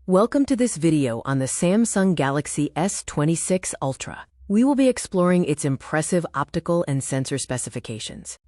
Welcome to this video on the Samsung Galaxy S26 Ultra. We will be exploring its impressive optical and sensor specifications.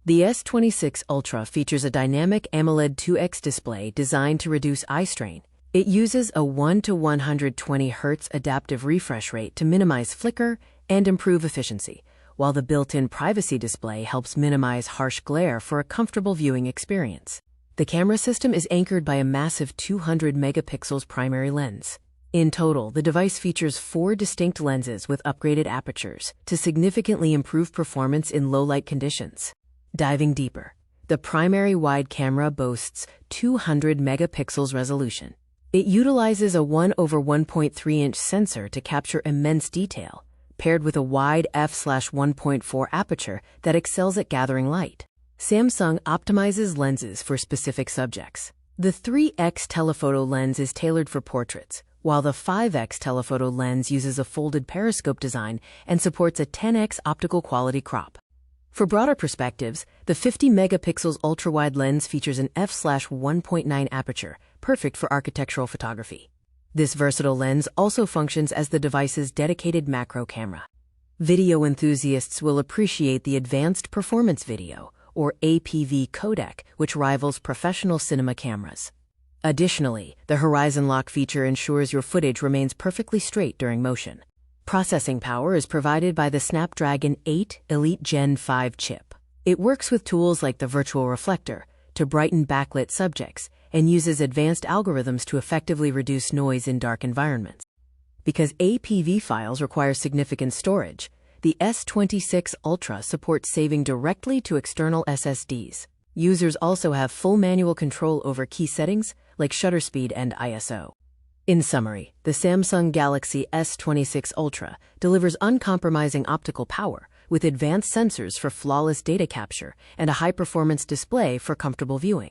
The S26 Ultra features a dynamic AMOLED 2X display designed to reduce eye strain. It uses a 1 to 120 Hz adaptive refresh rate to minimize flicker and improve efficiency, while the built-in privacy display helps minimize harsh glare for a comfortable viewing experience. The camera system is anchored by a massive 200 megapixels primary lens. In total, the device features 4 distinct lenses with upgraded apertures to significantly improve performance in low-light conditions. Diving deeper, the primary wide camera boasts 200 megapixels resolution. It utilizes a 1/1.3-inch sensor to capture immense detail, paired with a wide f/1.4 aperture that excels at gathering light. Samsung optimizes lenses for specific subjects. The 3x telephoto lens is tailored for portraits, while the 5x telephoto lens uses a folded periscope design and supports a 10x optical quality crop. For broader perspectives, the 50 megapixels ultra-wide lens features an f/1.9 aperture, perfect for architectural photography. This versatile lens also functions as the device's dedicated macro camera. Video enthusiasts will appreciate the advanced performance video, or APV codec, which rivals professional cinema cameras. Additionally, the horizon lock feature ensures your footage remains perfectly straight during motion. Processing power is provided by the Snapdragon 8 Elite Gen 5 chip. It works with tools like the virtual reflector to brighten backlit subjects and uses advanced algorithms to effectively reduce noise in dark environments. Because APV files require significant storage, the S26 Ultra supports saving directly to external SSDs. Users also have full manual control over key settings like shutter speed and ISO. In summary, the Samsung Galaxy S26 Ultra delivers uncompromising optical power with advanced sensors for flawless data capture and a high-performance display for comfortable viewing.